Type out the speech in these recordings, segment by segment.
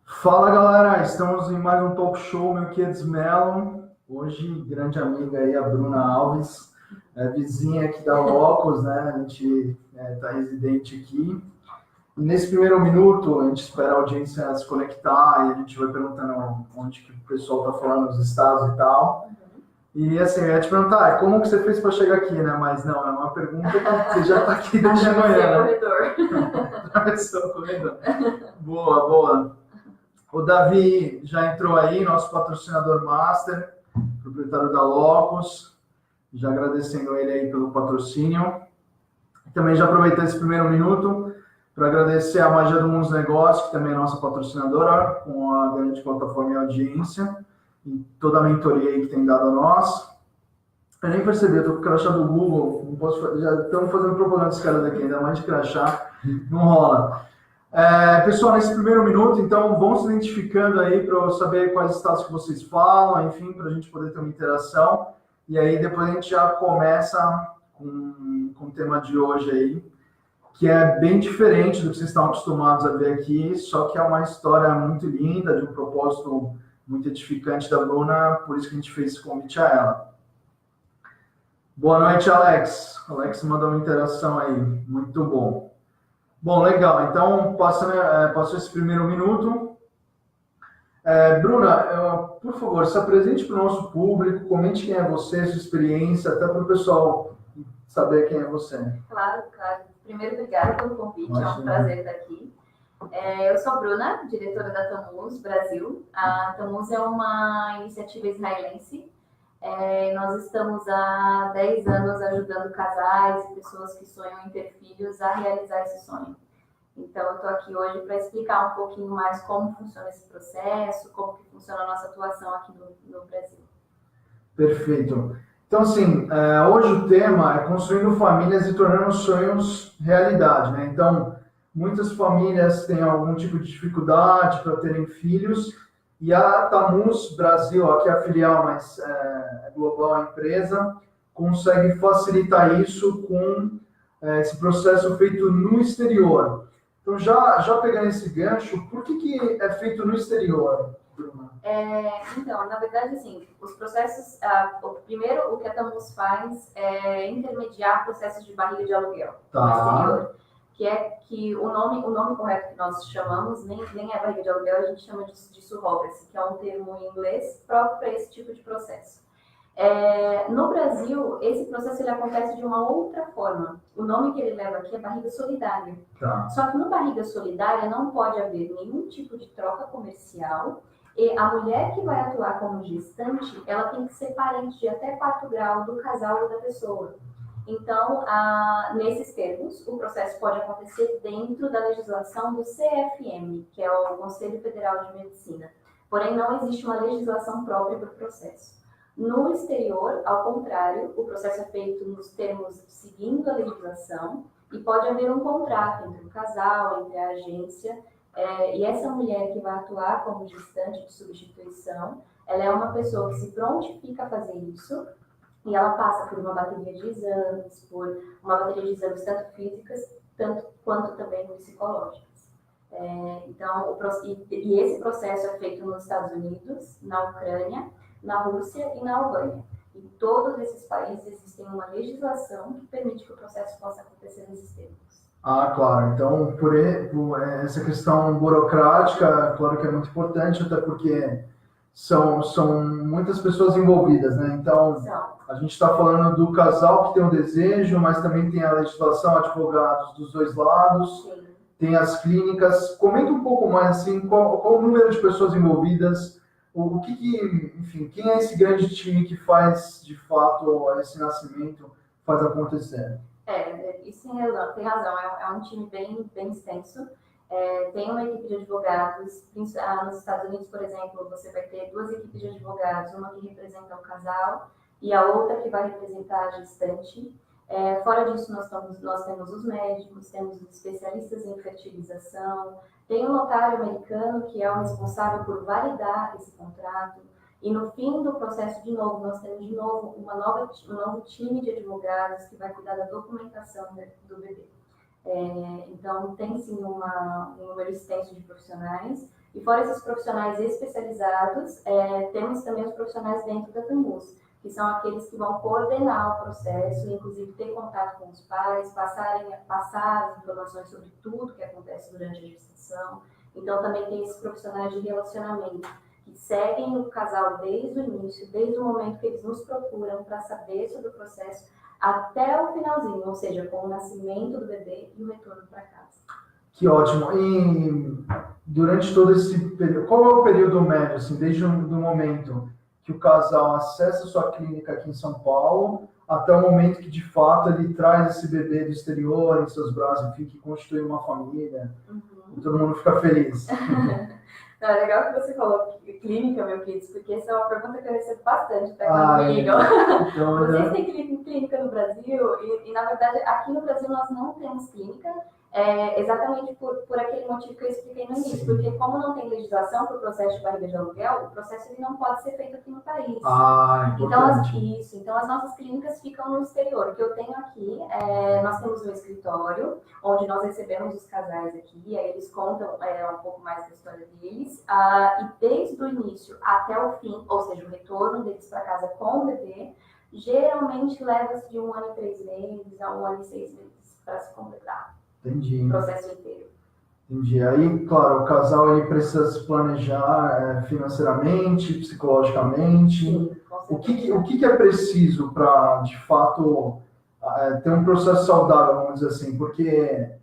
Fala galera, estamos em mais um talk show, meu Kids Melon. Hoje, grande amiga aí, a Bruna Alves, vizinha aqui da Locos, né? A gente está residente aqui. E nesse primeiro minuto, a gente espera a audiência se conectar e a gente vai perguntando onde que o pessoal está falando, os estados e tal. E assim, eu ia te perguntar, como que você fez para chegar aqui, né? Mas não, é uma pergunta que você já está aqui desde manhã, né? Atravessou o corredor. Boa, boa. O Davi já entrou aí, nosso patrocinador master, proprietário da Locos, já agradecendo ele aí pelo patrocínio. Também já aproveitei esse primeiro minuto para agradecer a Magia do Mundo dos Negócios, que também é nossa patrocinadora, com a grande plataforma e audiência, e toda a mentoria aí que tem dado a nós. Eu nem percebi, eu tô com o crachá do Google, não posso, já estamos fazendo propaganda dos caras daqui, ainda mais de crachá, não rola. Pessoal, nesse primeiro minuto, então, vão se identificando aí para eu saber quais estados que vocês falam, enfim, para a gente poder ter uma interação. E aí depois a gente já começa com o tema de hoje aí, que é bem diferente do que vocês estão acostumados a ver aqui, só que é uma história muito linda, de um propósito muito edificante da Bruna, por isso que a gente fez esse convite a ela. Boa noite, Alex. Alex mandou uma interação aí, muito bom. Bom, legal. Então, passou esse primeiro minuto. Bruna, por favor, se apresente para o nosso público, comente quem é você, sua experiência, até para o pessoal saber quem é você. Claro, claro. Primeiro, obrigada pelo convite, Imagina. É um prazer estar aqui. Eu sou a Bruna, diretora da Tammuz Brasil. A Tammuz é uma iniciativa israelense. Nós estamos há 10 anos ajudando casais e pessoas que sonham em ter filhos a realizar esse sonho. Então, eu estou aqui hoje para explicar um pouquinho mais como funciona esse processo, como que funciona a nossa atuação aqui no Brasil. Perfeito. Então, assim, hoje o tema é construindo famílias e tornando sonhos realidade, né? Então, muitas famílias têm algum tipo de dificuldade para terem filhos e a Tammuz Brasil, aqui é a filial, mas é global a empresa, consegue facilitar isso com esse processo feito no exterior. Então, já pegando esse gancho, por que é feito no exterior, Bruna? Então, na verdade, assim, os processos, primeiro, o que a Tammuz faz é intermediar processos de barriga de aluguel no exterior, que é que o nome correto que nós chamamos nem é barriga de aluguel, a gente chama de surrogacy, que é um termo em inglês próprio para esse tipo de processo. No Brasil, esse processo ele acontece de uma outra forma. O nome que ele leva aqui é barriga solidária. Tá. Só que no barriga solidária não pode haver nenhum tipo de troca comercial e a mulher que vai atuar como gestante, ela tem que ser parente de até 4 graus do casal ou da pessoa. Então, nesses termos, o processo pode acontecer dentro da legislação do CFM, que é o Conselho Federal de Medicina. Porém, não existe uma legislação própria para o processo. No exterior, ao contrário, o processo é feito nos termos seguindo a legislação e pode haver um contrato entre o casal, entre a agência, e essa mulher que vai atuar como gestante de substituição, ela é uma pessoa que se prontifica a fazer isso e ela passa por uma bateria de exames, tanto físicas quanto também psicológicas. Então, esse processo é feito nos Estados Unidos, na Ucrânia, na Rússia e na Albânia. Em todos esses países existem uma legislação que permite que o processo possa acontecer nesses termos. Claro. Então, por essa questão burocrática, claro que é muito importante, até porque são muitas pessoas envolvidas, né? Então, a gente está falando do casal que tem um desejo, mas também tem a legislação, advogados dos dois lados, Sim. Tem as clínicas. Comenta um pouco mais, assim, qual o número de pessoas envolvidas, enfim, quem é esse grande time que faz, de fato, esse nascimento, faz acontecer? Isso tem razão. É um time bem extenso. Tem uma equipe de advogados. Nos Estados Unidos, por exemplo, você vai ter 2 equipes de advogados, uma que representa o casal e a outra que vai representar a gestante. Fora disso, nós temos os médicos, temos os especialistas em fertilização, tem um notário americano que é o responsável por validar esse contrato. E no fim do processo, de novo, nós temos de novo um novo time de advogados que vai cuidar da documentação do bebê. Então, tem sim um número extenso de profissionais E fora esses profissionais especializados, temos também os profissionais dentro da Tambus, que são aqueles que vão coordenar o processo, inclusive ter contato com os pais, passar as informações sobre tudo que acontece durante a gestação. Então, também tem esses profissionais de relacionamento, que seguem o casal desde o início, desde o momento que eles nos procuram para saber sobre o processo, até o finalzinho, ou seja, com o nascimento do bebê e o retorno para casa. Que ótimo. E durante todo esse período, qual é o período médio, assim, desde o do momento que o casal acessa a sua clínica aqui em São Paulo, até o momento que, de fato, ele traz esse bebê do exterior em seus braços, enfim, que constitui uma família, e todo mundo fica feliz. Não, é legal que você falou clínica, meu querido, porque essa é uma pergunta que eu recebo bastante até comigo. Então, Vocês têm clínica no Brasil? E, na verdade, aqui no Brasil nós não temos clínica, exatamente por aquele motivo que eu expliquei no início. Porque como não tem legislação para o processo de barriga de aluguel, o processo ele não pode ser feito aqui no país. Então as nossas clínicas ficam no exterior. O que eu tenho aqui, nós temos um escritório, onde nós recebemos os casais aqui, aí eles contam um pouco mais da história deles, e desde o início até o fim, ou seja, o retorno deles para casa com o bebê, geralmente leva-se de 1 ano e 3 meses a 1 ano e 6 meses para se completar. Entendi. O processo inteiro. Entendi. Aí, claro, o casal ele precisa se planejar financeiramente, psicologicamente. Sim, o que é preciso para, de fato, ter um processo saudável, vamos dizer assim? Porque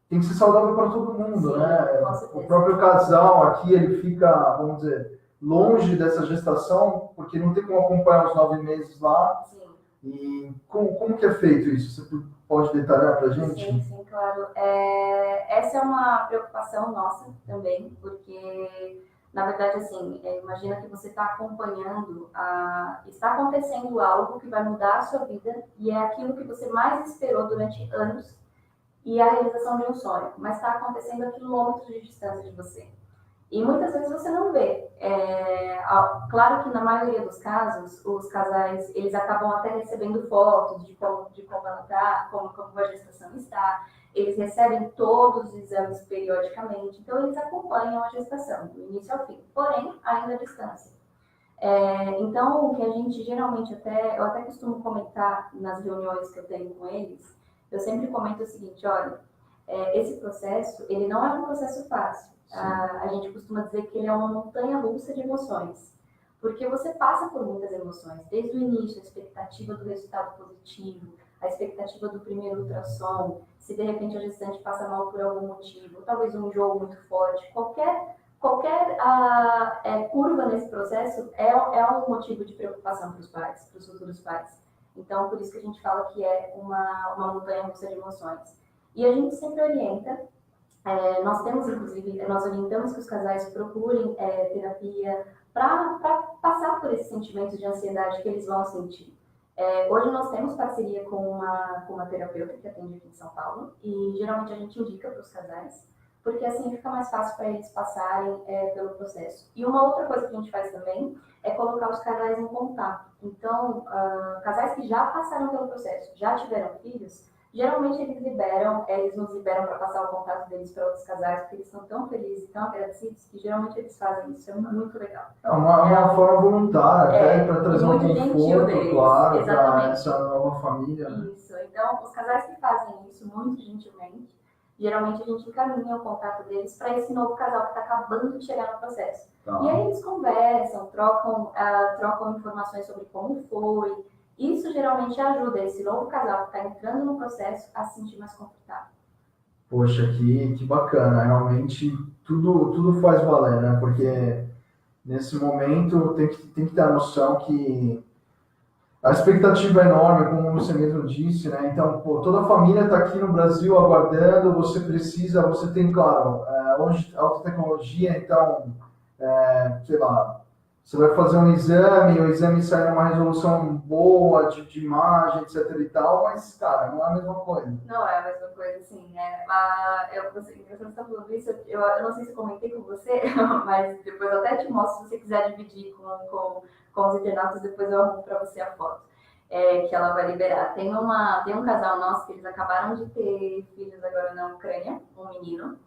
tem que ser saudável para todo mundo, sim, né? O próprio casal aqui, ele fica, vamos dizer, longe dessa gestação, porque não tem como acompanhar os 9 meses lá. Sim. E como que é feito isso? Você pode detalhar para a gente? Sim, claro. Essa é uma preocupação nossa também, porque, na verdade, assim, imagina que você está acompanhando, está acontecendo algo que vai mudar a sua vida e é aquilo que você mais esperou durante anos e a realização de um sonho, mas está acontecendo a quilômetros de distância de você. E muitas vezes você não vê. Claro que na maioria dos casos, os casais, eles acabam até recebendo fotos de como ela está, como a gestação está. Eles recebem todos os exames periodicamente, então eles acompanham a gestação, do início ao fim, porém, ainda à distância. Então, o que a gente geralmente eu até costumo comentar nas reuniões que eu tenho com eles, eu sempre comento o seguinte, olha, esse processo, ele não é um processo fácil. A gente costuma dizer que ele é uma montanha-russa de emoções, porque você passa por muitas emoções, desde o início, a expectativa do resultado positivo, a expectativa do primeiro ultrassom, se de repente a gestante passa mal por algum motivo, talvez um enjoo muito forte, qualquer curva nesse processo é um motivo de preocupação para os pais, para os futuros pais. Então, por isso que a gente fala que é uma montanha-russa de emoções. E a gente sempre orienta. Nós orientamos que os casais procurem terapia para passar por esses sentimentos de ansiedade que eles vão sentir. Hoje nós temos parceria com uma terapeuta que atende aqui em São Paulo e geralmente a gente indica para os casais, porque assim fica mais fácil para eles passarem pelo processo. E uma outra coisa que a gente faz também é colocar os casais em contato. Então, casais que já passaram pelo processo, já tiveram filhos, geralmente eles nos liberam para passar o contato deles para outros casais, porque eles são tão felizes e tão agradecidos que geralmente eles fazem isso. É muito legal. É uma forma voluntária, até para trazer um conforto, claro, para essa nova família. Isso. Então, os casais que fazem isso muito gentilmente, geralmente a gente encaminha o contato deles para esse novo casal que está acabando de chegar no processo. Tá. E aí eles conversam, trocam informações sobre como foi. Isso geralmente ajuda esse novo casal que está entrando no processo a se sentir mais confortável. Poxa, que bacana. Realmente tudo faz valer, né? Porque nesse momento tem que ter a noção que a expectativa é enorme, como você mesmo disse, né? Então, toda a família está aqui no Brasil aguardando, você tem, claro, hoje alta tecnologia, então, sei lá, você vai fazer um exame, o exame sai numa resolução boa de imagem, etc e tal, mas, cara, não é a mesma coisa. Não é a mesma coisa, sim, né? Você está falando isso, eu não sei se eu comentei com você, mas depois eu até te mostro, se você quiser dividir com os internautas, depois eu arrumo para você a foto, que ela vai liberar. Tem um casal nosso que eles acabaram de ter filhos agora na Ucrânia, um menino,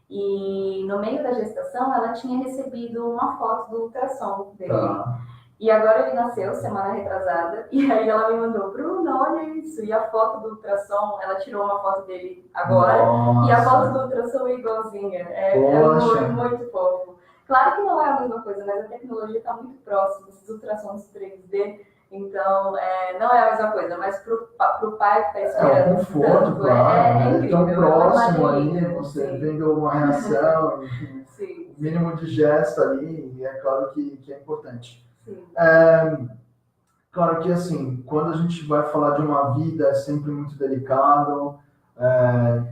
E no meio da gestação, ela tinha recebido uma foto do ultrassom dele. Tá. E agora ele nasceu, semana retrasada, e aí ela me mandou, Bruno, olha isso. E a foto do ultrassom, ela tirou uma foto dele agora, Nossa. e a foto do ultrassom é igualzinha. É Poxa. muito fofo. Claro que não é a mesma coisa, mas a tecnologia está muito próxima, esses ultrassons 3D, então não é a mesma coisa, mas pro pai que está esperando o conforto, tanto, claro, né? incrível. Tão próximo uma ali, delícia, você sim. vendo uma reação, Sim, o mínimo de gesto ali, e é claro que é importante. sim. Claro que, assim, quando a gente vai falar de uma vida, é sempre muito delicado,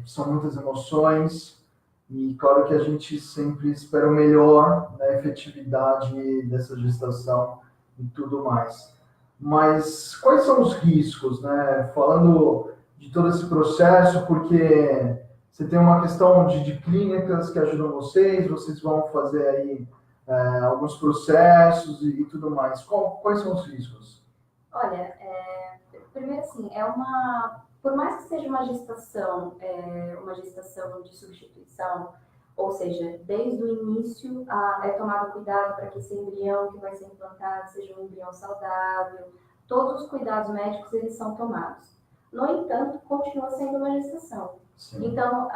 são muitas emoções, e claro que a gente sempre espera o melhor na efetividade dessa gestação e tudo mais. Mas quais são os riscos, né? Falando de todo esse processo, porque você tem uma questão de clínicas que ajudam vocês vão fazer aí alguns processos e tudo mais. Quais são os riscos? Olha, primeiro assim, por mais que seja uma gestação de substituição, ou seja, desde o início é tomado cuidado para que esse embrião que vai ser implantado seja um embrião saudável, todos os cuidados médicos eles são tomados. No entanto, continua sendo uma gestação. Sim. Então,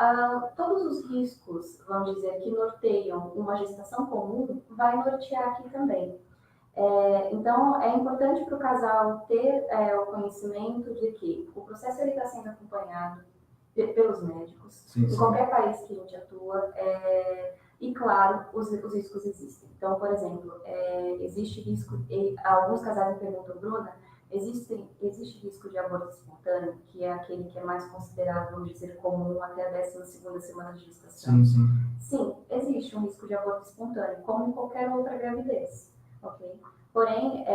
todos os riscos, vamos dizer, que norteiam uma gestação comum, vai nortear aqui também. Então, é importante para o casal ter o conhecimento de que o processo está sendo acompanhado pelos médicos, Sim, em sim. qualquer país que a gente atua, e claro, os riscos existem. Então, por exemplo, existe risco, alguns casais me perguntam, Bruna, existe risco de aborto espontâneo, que é aquele que é mais considerado, vamos dizer, comum até a 12ª semana de gestação? Sim, sim. Sim, existe um risco de aborto espontâneo, como em qualquer outra gravidez. Okay? Porém,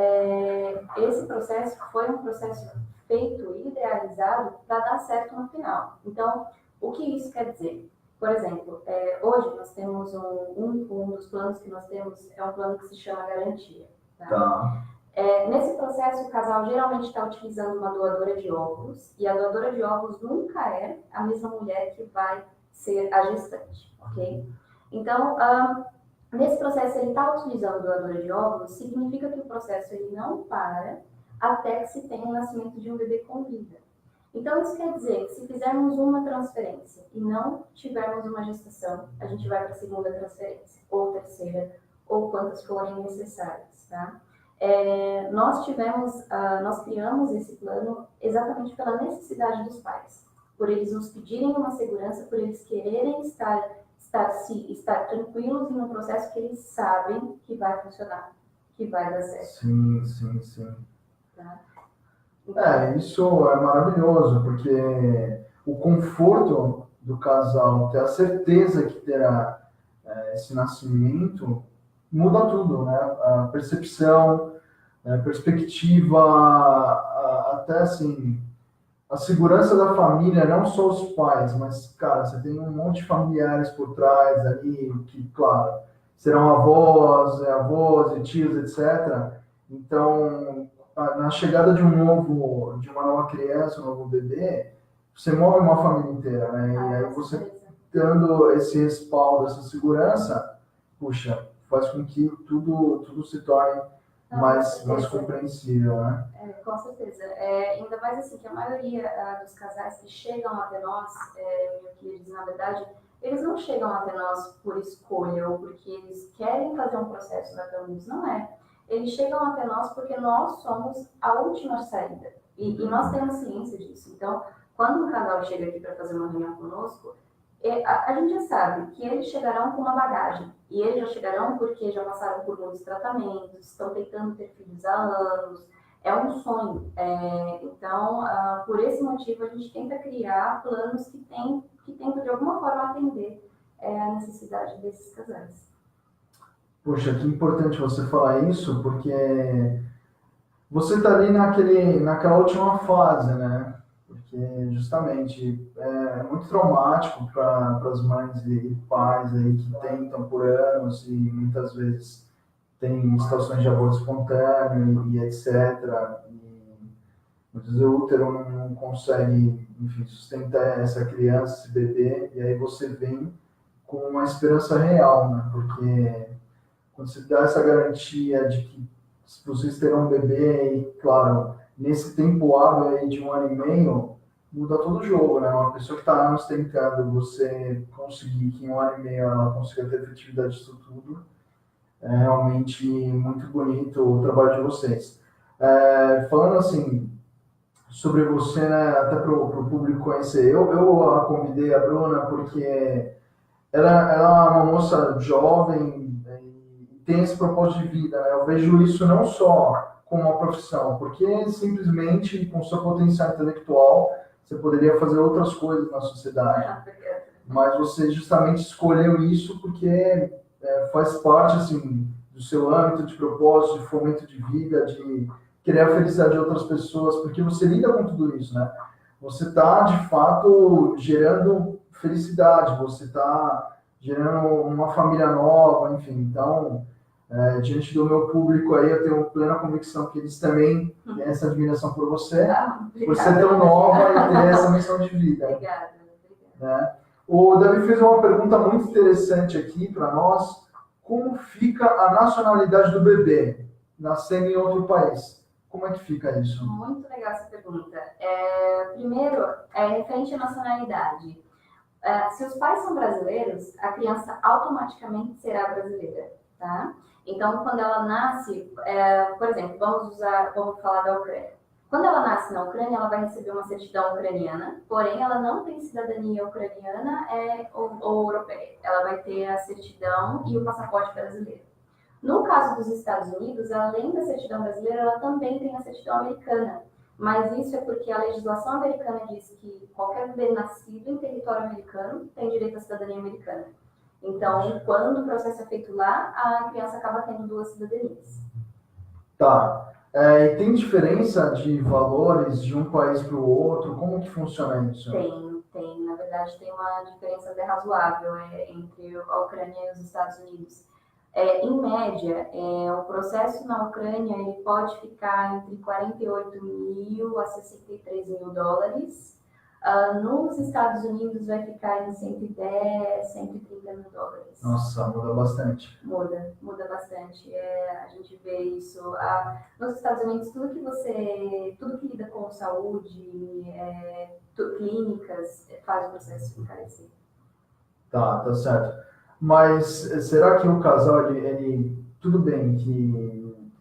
esse processo foi um processo feito e idealizado para dar certo no final. Então, o que isso quer dizer? Por exemplo, hoje nós temos um dos planos que nós temos é um plano que se chama garantia. Tá. Nesse processo, o casal geralmente está utilizando uma doadora de óvulos, e a doadora de óvulos nunca é a mesma mulher que vai ser a gestante, ok? Então, nesse processo, ele está utilizando a doadora de óvulos, significa que o processo ele não para até que se tenha o nascimento de um bebê com vida. Então, isso quer dizer que se fizermos uma transferência e não tivermos uma gestação, a gente vai para a segunda transferência, ou terceira, ou quantas forem necessárias, tá? Nós criamos esse plano exatamente pela necessidade dos pais, por eles nos pedirem uma segurança, por eles quererem estar tranquilos em um processo que eles sabem que vai funcionar, que vai dar certo. Sim, sim, sim. Tá? Então, Isso é maravilhoso, porque o conforto do casal, ter a certeza que terá esse nascimento, muda tudo, né? A percepção, a perspectiva, até assim, a segurança da família, não só os pais, mas, cara, você tem um monte de familiares por trás ali, que, claro, serão avós e tios, etc. Então, na chegada de uma nova criança, um novo bebê, você move uma família inteira, né? E aí você dando esse respaldo, essa segurança, puxa, faz com que tudo se torne mais compreensível, né? Com certeza. Ainda mais assim, que a maioria dos casais que chegam até nós, que na verdade, eles não chegam até nós por escolha ou porque eles querem fazer um processo da Camus, não é. Eles chegam até nós porque nós somos a última saída. E nós temos ciência disso. Então, quando um casal chega aqui para fazer uma reunião conosco, a gente já sabe que eles chegarão com uma bagagem. E eles já chegarão porque já passaram por muitos tratamentos, estão tentando ter filhos há anos. É um sonho. Então, por esse motivo, a gente tenta criar planos que tentam, de alguma forma, atender a necessidade desses casais. Poxa, que importante você falar isso, porque você está ali naquela última fase, né? Porque justamente é muito traumático para as mães e pais aí que tentam por anos e muitas vezes tem situações de aborto espontâneo e etc. E muitas vezes o útero não consegue, enfim, sustentar essa criança, esse bebê, e aí você vem com uma esperança real, né? Porque quando você dá essa garantia de que vocês terão um bebê, e claro, nesse tempo hábil aí de 1 ano e meio, muda todo o jogo, né? Uma pessoa que está anos tentando, você conseguir que em 1 ano e meio ela consiga ter efetividade disso tudo, é realmente muito bonito o trabalho de vocês. Falando assim, sobre você, né, até para o público conhecer, eu a convidei a Bruna porque ela é uma moça jovem e tem esse propósito de vida, né? Eu vejo isso não só como uma profissão, porque simplesmente com seu potencial intelectual você poderia fazer outras coisas na sociedade. Mas você justamente escolheu isso porque faz parte assim do seu âmbito de propósito, de fomento de vida, de querer a felicidade de outras pessoas, porque você lida com tudo isso, né? Você está de fato gerando felicidade, você está gerando uma família nova, enfim. Então, diante do meu público aí, eu tenho plena convicção que eles também têm essa admiração por você, por ser tão nova e ter essa missão de vida. Obrigada. Né? O Davi fez uma pergunta muito interessante aqui para nós. Como fica a nacionalidade do bebê nascendo em outro país? Como é que fica isso? Muito legal essa pergunta. Primeiro, referente à nacionalidade. Se os pais são brasileiros, a criança automaticamente será brasileira, tá? Então, quando ela nasce, por exemplo, vamos falar da Ucrânia. Quando ela nasce na Ucrânia, ela vai receber uma certidão ucraniana, porém ela não tem cidadania ucraniana ou europeia. Ela vai ter a certidão e o passaporte brasileiro. No caso dos Estados Unidos, além da certidão brasileira, ela também tem a certidão americana. Mas isso é porque a legislação americana diz que qualquer bebê nascido em território americano tem direito à cidadania americana. Então, quando o processo é feito lá, a criança acaba tendo 2 cidadanias. Tá. E tem diferença de valores de um país para o outro? Como que funciona isso? Tem. Na verdade, tem uma diferença até razoável entre a Ucrânia e os Estados Unidos. Em média, o processo na Ucrânia ele pode ficar entre 48 mil a 63 mil dólares. Nos Estados Unidos vai ficar em 110, 130 mil dólares. Nossa, muda bastante. Muda bastante. A gente vê isso. Nos Estados Unidos, tudo que lida com saúde, clínicas, faz o processo encarecer. Tá certo. Mas será que o casal, ele tudo bem que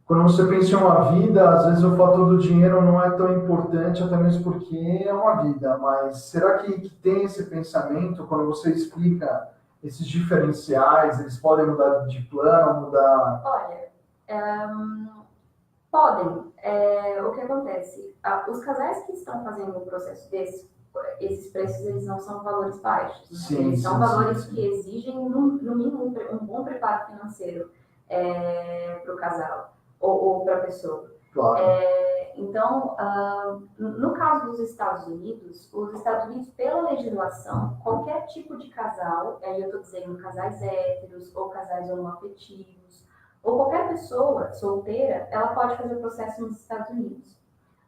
quando você pensa em uma vida, às vezes o fator do dinheiro não é tão importante, até mesmo porque é uma vida, mas será que tem esse pensamento quando você explica esses diferenciais, eles podem mudar de plano, mudar... Olha, podem. O que acontece? Os casais que estão fazendo um processo desse, esses preços eles não são valores baixos. Sim, eles são sim, valores sim. que exigem, no mínimo, um bom preparo financeiro para o casal ou para a pessoa. Claro. Então, no caso dos Estados Unidos, pela legislação, qualquer tipo de casal, aí eu estou dizendo casais héteros ou casais homoafetivos, ou qualquer pessoa solteira, ela pode fazer o processo nos Estados Unidos.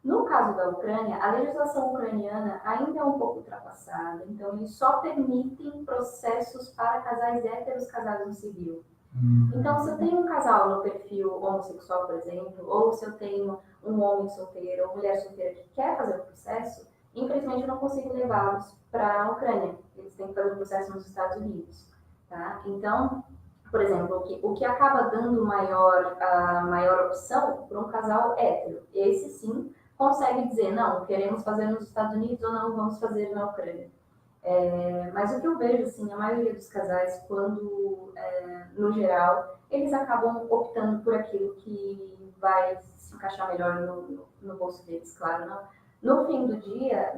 No caso da Ucrânia, a legislação ucraniana ainda é um pouco ultrapassada, então eles só permitem processos para casais héteros casados no civil. Então, se eu tenho um casal no perfil homossexual, por exemplo, ou se eu tenho um homem solteiro ou mulher solteira que quer fazer o processo, infelizmente eu não consigo levá-los para a Ucrânia. Eles têm que fazer o processo nos Estados Unidos. Tá? Então, por exemplo, o que acaba dando a maior opção para um casal hétero, esse sim consegue dizer, não, queremos fazer nos Estados Unidos ou não, vamos fazer na Ucrânia. Mas o que eu vejo, assim, a maioria dos casais, no geral, eles acabam optando por aquilo que vai se encaixar melhor no bolso deles, claro. No fim do dia,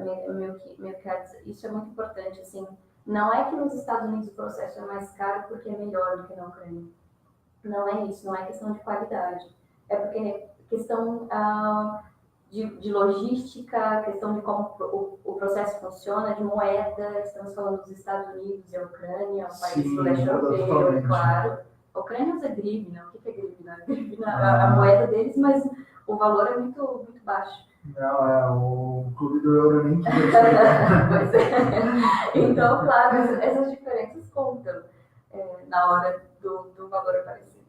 isso é muito importante, assim, não é que nos Estados Unidos o processo é mais caro porque é melhor do que na Ucrânia. Não é isso, não é questão de qualidade. É porque é questão de logística, questão de como o processo funciona, de moeda, estamos falando dos Estados Unidos e a Ucrânia, um país do leste europeu, claro. A Ucrânia usa grivna, o que é grivna? A moeda deles, mas o valor é muito, muito baixo. Não, o Clube do Euro nem queria explicar. Pois é. Então, claro, essas diferenças contam na hora do valor aparecer.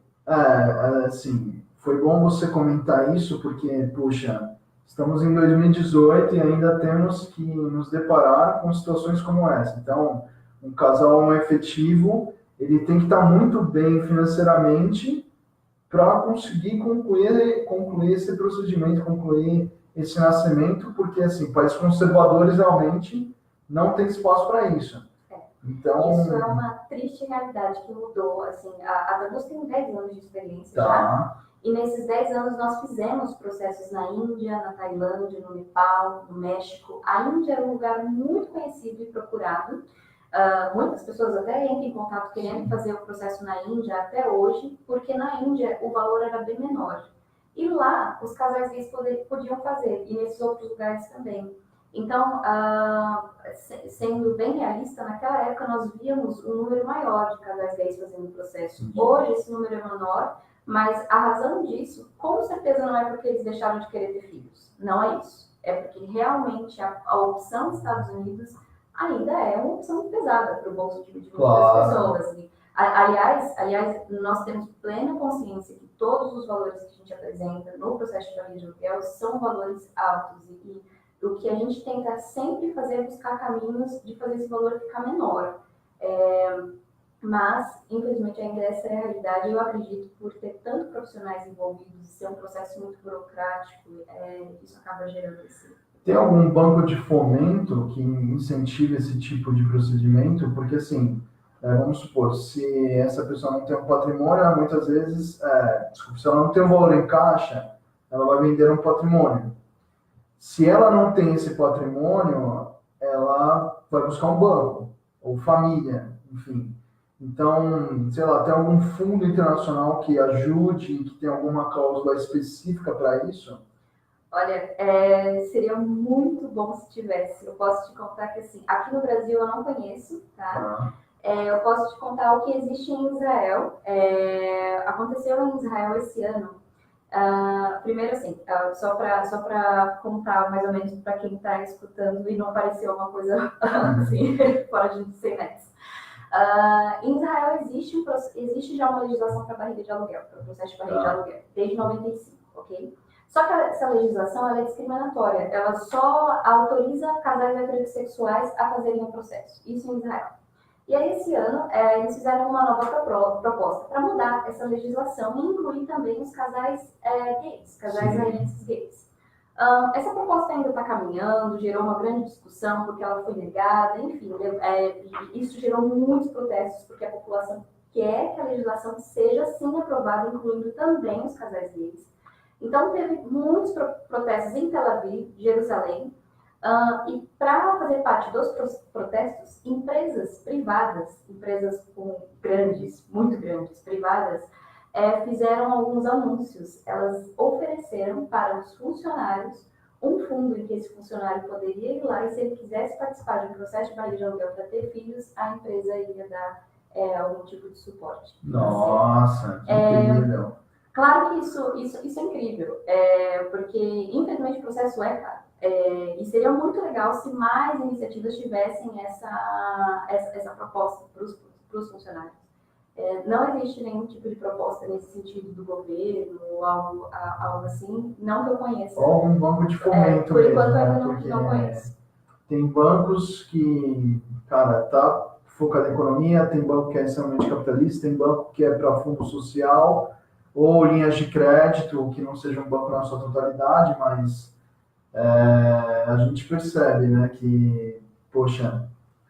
Assim, foi bom você comentar isso, porque, puxa, estamos em 2018 e ainda temos que nos deparar com situações como essa. Então, um casal homoafetivo, ele tem que estar muito bem financeiramente para conseguir concluir esse procedimento, concluir esse nascimento, porque, assim, países conservadores realmente não tem espaço para isso. Então, isso é uma triste realidade que mudou. Assim, a Danus tem 10 anos de experiência tá. já, e nesses 10 anos nós fizemos processos na Índia, na Tailândia, no Nepal, no México. A Índia é um lugar muito conhecido e procurado. Muitas pessoas até entram em contato querendo fazer o processo na Índia até hoje, porque na Índia o valor era bem menor. E lá os casais gays podiam fazer, e nesses outros lugares também. Então, sendo bem realista, naquela época nós víamos um número maior de casais gays fazendo o processo. Hoje esse número é menor, mas a razão disso, com certeza, não é porque eles deixaram de querer ter filhos. Não é isso. É porque realmente a opção dos Estados Unidos ainda é uma opção pesada para o bolso de muitas pessoas. E, aliás, nós temos plena consciência que todos os valores que a gente apresenta no processo de família de aluguel são valores altos e o que a gente tenta sempre fazer é buscar caminhos de fazer esse valor ficar menor. Mas, infelizmente, ainda essa é a realidade. Eu acredito que por ter tantos profissionais envolvidos e ser um processo muito burocrático, isso acaba gerando esse... Tem algum banco de fomento que incentive esse tipo de procedimento? Porque, assim, vamos supor, se essa pessoa não tem um patrimônio, muitas vezes, se ela não tem um valor em caixa, ela vai vender um patrimônio. Se ela não tem esse patrimônio, ela vai buscar um banco, ou família, enfim. Então, sei lá, tem algum fundo internacional que ajude, que tem alguma cláusula específica para isso? Olha, seria muito bom se tivesse. Eu posso te contar que, assim, aqui no Brasil eu não conheço, tá? Eu posso te contar o que existe em Israel. Aconteceu em Israel esse ano. Primeiro, assim, só para contar mais ou menos para quem está escutando e não parecer uma coisa assim, fora de sem nexo. Em Israel existe já uma legislação para barriga de aluguel, para o processo de barriga de aluguel, desde 95, ok? Só que essa legislação ela é discriminatória, ela só autoriza casais heterossexuais a fazerem o processo, isso em Israel. E aí, esse ano, eles fizeram uma nova proposta para mudar essa legislação e incluir também os casais gays, casais israelenses gays. Essa proposta ainda está caminhando, gerou uma grande discussão porque ela foi negada, enfim, isso gerou muitos protestos porque a população quer que a legislação seja sim aprovada, incluindo também os casais gays. Então, teve muitos protestos em Tel Aviv, Jerusalém, e para fazer parte dos protestos, empresas privadas, empresas grandes, muito grandes, privadas, fizeram alguns anúncios. Elas ofereceram para os funcionários um fundo em que esse funcionário poderia ir lá e, se ele quisesse participar de um processo de barriga de aluguel para ter filhos, a empresa iria dar algum tipo de suporte. Nossa, que incrível! Claro que isso é incrível, porque, infelizmente, o processo é caro. E seria muito legal se mais iniciativas tivessem essa proposta para os funcionários. Não existe nenhum tipo de proposta nesse sentido do governo ou algo assim, não que eu conheça. Ou um banco de fomento por mesmo, enquanto né? ainda não conheço. Tem bancos que, cara, tá focado em economia, tem banco que é extremamente capitalista, tem banco que é para fundo social, ou linhas de crédito, que não seja um banco na sua totalidade, mas a gente percebe, né, que, poxa,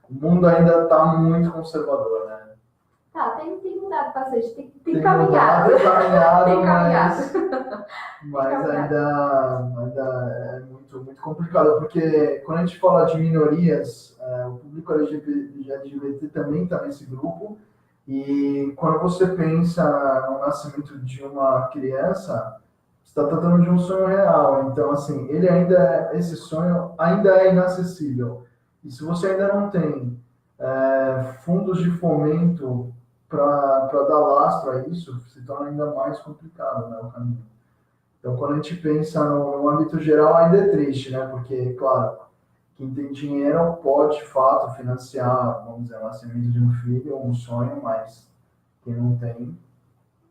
o mundo ainda está muito conservador, né? Tá, tem mudado bastante, tem caminhado. Tem caminhado. Mas ainda é muito, muito complicado, porque quando a gente fala de minorias, o público LGBT também está nesse grupo, e quando você pensa no nascimento de uma criança, você está tratando de um sonho real. Então, assim, esse sonho ainda é inacessível. E se você ainda não tem fundos de fomento para dar lastro a isso, se torna ainda mais complicado, né, o caminho. Então, quando a gente pensa no âmbito geral, ainda é triste, né? Porque, claro, quem tem dinheiro pode, de fato, financiar, vamos dizer, o nascimento de um filho, um sonho, mas quem não tem,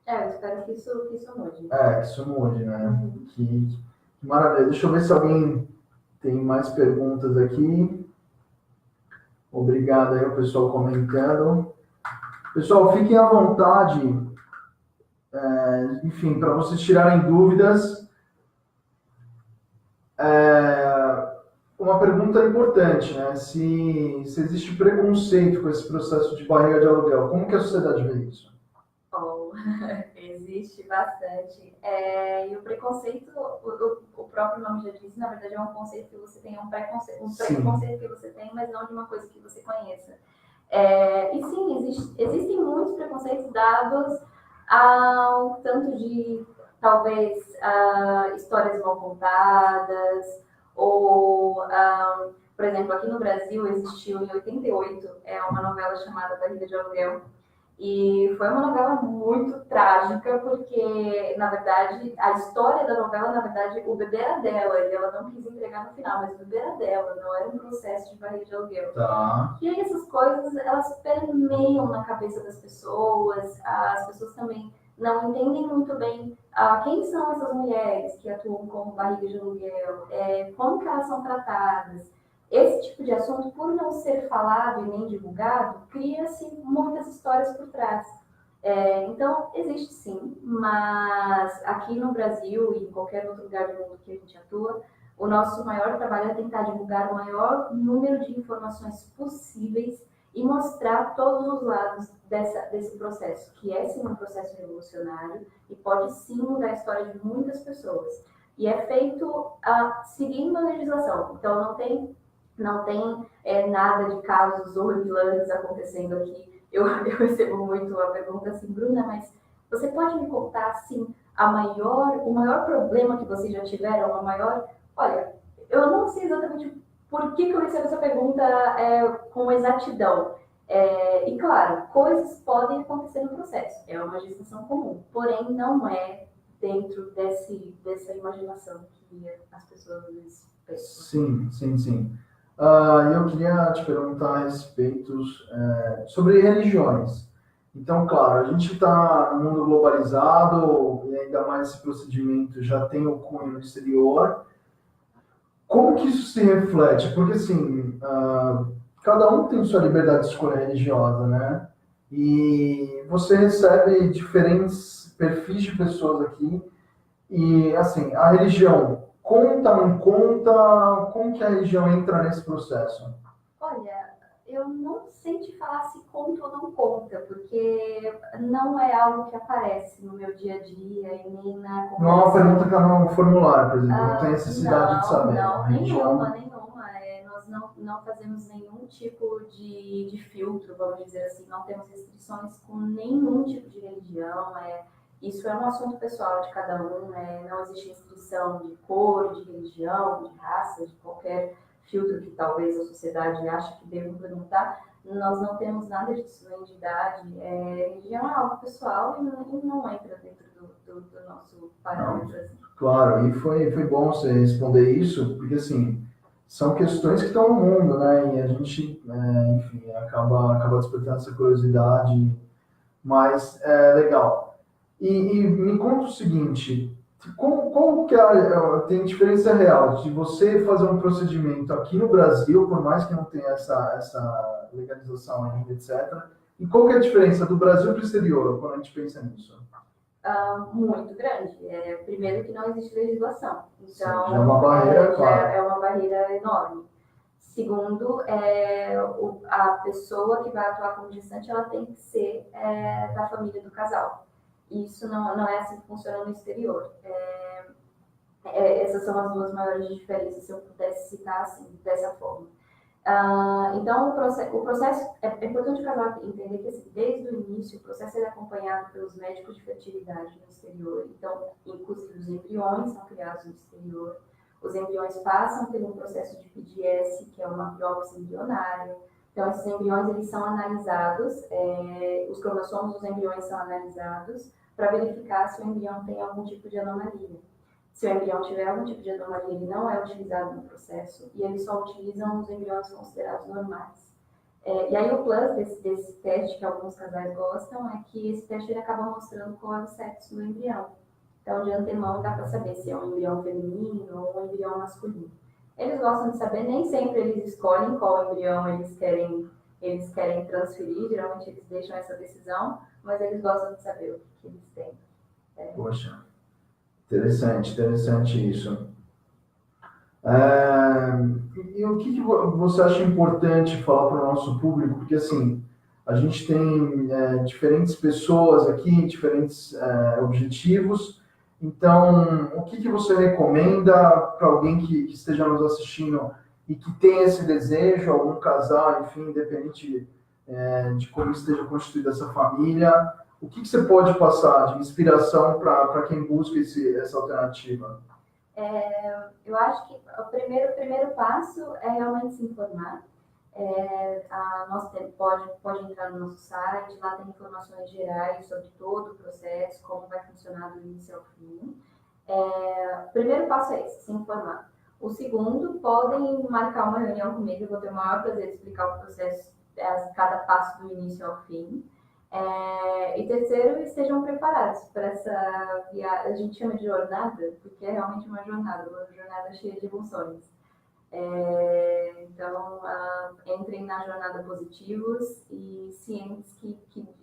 Eu espero que isso mude. que isso mude, né? Que maravilha. Deixa eu ver se alguém tem mais perguntas aqui. Obrigado aí ao pessoal comentando. Pessoal, fiquem à vontade, enfim, para vocês tirarem dúvidas. Uma pergunta importante, né? Se existe preconceito com esse processo de barriga de aluguel, como que a sociedade vê isso? Oh, existe bastante. E o preconceito, o próprio nome já diz, na verdade é um conceito que você tem, um preconceito que você tem, mas não de uma coisa que você conheça. E sim, existem muitos preconceitos dados ao tanto de, talvez, histórias mal contadas, ou, por exemplo, aqui no Brasil existiu em 88 uma novela chamada Barriga de Aluguel, e foi uma novela muito trágica, porque, na verdade, a história da novela, na verdade, o bebê era dela, e ela não quis entregar no final, mas o bebê era dela, não era um processo de barriga de aluguel. Tá. E aí essas coisas, elas permeiam na cabeça das pessoas, as pessoas também não entendem muito bem quem são essas mulheres que atuam como barriga de aluguel, como que elas são tratadas. Esse tipo de assunto, por não ser falado e nem divulgado, cria-se muitas histórias por trás. Então, existe sim, mas aqui no Brasil e em qualquer outro lugar do mundo que a gente atua, o nosso maior trabalho é tentar divulgar o maior número de informações possíveis e mostrar todos os lados desse processo, que é sim um processo revolucionário e pode sim mudar a história de muitas pessoas. E é feito seguindo a legislação, então não tem nada de casos horripilantes acontecendo aqui. Eu recebo muito a pergunta assim, Bruna, mas você pode me contar assim o maior problema que vocês já tiveram, Olha, eu não sei exatamente por que eu recebo essa pergunta com exatidão. E claro, coisas podem acontecer no processo, é uma gestação comum, porém não é dentro dessa imaginação que as pessoas às vezes pensam. Sim, sim, sim. Eu queria te perguntar a respeito sobre religiões. Então, claro, a gente está no mundo globalizado e ainda mais esse procedimento já tem o cunho no exterior. Como que isso se reflete? Porque, assim, cada um tem sua liberdade de escolha religiosa, né? E você recebe diferentes perfis de pessoas aqui. E, assim, a religião conta, não conta? Como que a religião entra nesse processo? Olha, eu não sei te falar se conta ou não conta, porque não é algo que aparece no meu dia a dia e nem na Não é uma conversa. pergunta que está no formulário, por exemplo, não tem necessidade de saber. Não, A religião... nenhuma. Nós não fazemos nenhum tipo de filtro, vamos dizer assim, não temos restrições com nenhum tipo de religião. Isso é um assunto pessoal de cada um, não existe restrição de cor, de religião, de raça, de qualquer filtro que talvez a sociedade ache que deva implementar. Nós não temos nada disso, nem de idade. Religião é algo pessoal e não entra dentro do nosso parâmetro. Assim. Claro, e foi bom você responder isso, porque assim, são questões que estão no mundo, né? E a gente, enfim, acaba despertando essa curiosidade, mas é legal. E me conta o seguinte, como que tem diferença real de você fazer um procedimento aqui no Brasil, por mais que não tenha essa legalização ainda, etc., e qual que é a diferença do Brasil para o exterior, quando a gente pensa nisso? Muito grande. Primeiro que não existe legislação. Então, Sim, já é uma barreira, claro. É uma barreira enorme. Segundo, a pessoa que vai atuar como gestante, ela tem que ser da família do casal. Isso não é assim que funciona no exterior. Essas são as duas maiores diferenças, se eu pudesse citar assim, dessa forma. Então, o processo é importante o casal entender que assim, desde o início o processo é acompanhado pelos médicos de fertilidade no exterior. Então, inclusive os embriões são criados no exterior. Os embriões passam por um processo de PDS, que é uma biópsia embrionária. Então, esses embriões eles são analisados, os cromossomos dos embriões são analisados para verificar se o embrião tem algum tipo de anomalia. Se o embrião tiver algum tipo de anomalia, ele não é utilizado no processo e eles só utilizam os embriões considerados normais. E aí o plus desse teste que alguns casais gostam é que esse teste ele acaba mostrando qual é o sexo do embrião. Então, de antemão, dá para saber se é um embrião feminino ou um embrião masculino. Eles gostam de saber, nem sempre eles escolhem qual embrião eles querem transferir, geralmente eles deixam essa decisão, mas eles gostam de saber o que eles têm. Poxa, interessante isso. E o que você acha importante falar para o nosso público? Porque, assim, a gente tem diferentes pessoas aqui, diferentes objetivos. Então, o que você recomenda para alguém que esteja nos assistindo e que tem esse desejo, algum casal, enfim, independente de como esteja constituída essa família, o que você pode passar de inspiração para quem busca essa alternativa? Eu acho que o primeiro passo é realmente se informar. Nós pode entrar no nosso site, lá tem informações gerais sobre todo o processo, como vai funcionar do início ao fim. O primeiro passo é esse, se informar. O segundo, podem marcar uma reunião comigo, eu vou ter o maior prazer de explicar o processo, cada passo do início ao fim. E terceiro, estejam preparados para essa viagem, a gente chama de jornada, porque é realmente uma jornada cheia de emoções. Então, entrem na jornada positivos e cientes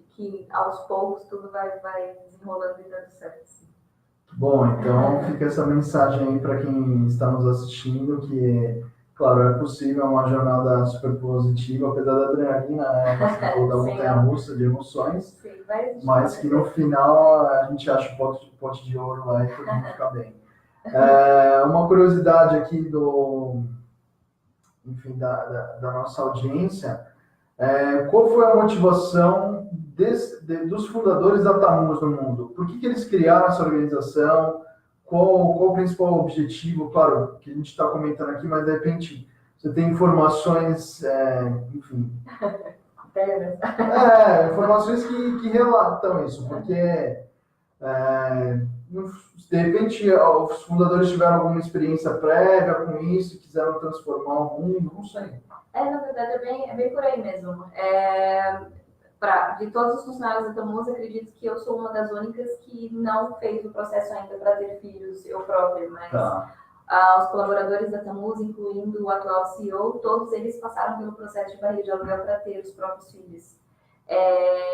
que aos poucos tudo vai desenrolando e dando certo. Bom, então fica essa mensagem aí para quem está nos assistindo, que, claro, é possível uma jornada super positiva, apesar da adrenalina, né, ou da montanha-russa de emoções, sim, mas que no final a gente acha o pote de ouro lá e todo mundo fica bem. Uma curiosidade aqui da nossa audiência, qual foi a motivação dos fundadores da Tammuz no mundo? Por que eles criaram essa organização? Qual o principal objetivo? Claro, que a gente está comentando aqui, mas de repente você tem informações, enfim... informações que relatam isso, porque de repente os fundadores tiveram alguma experiência prévia com isso e quiseram transformar o mundo, não sei. Na verdade, é bem por aí mesmo. De todos os funcionários da Tammuz, acredito que eu sou uma das únicas que não fez o processo ainda para ter filhos eu própria, mas os colaboradores da Tammuz, incluindo o atual CEO, todos eles passaram pelo processo de barriga de aluguel para ter os próprios filhos.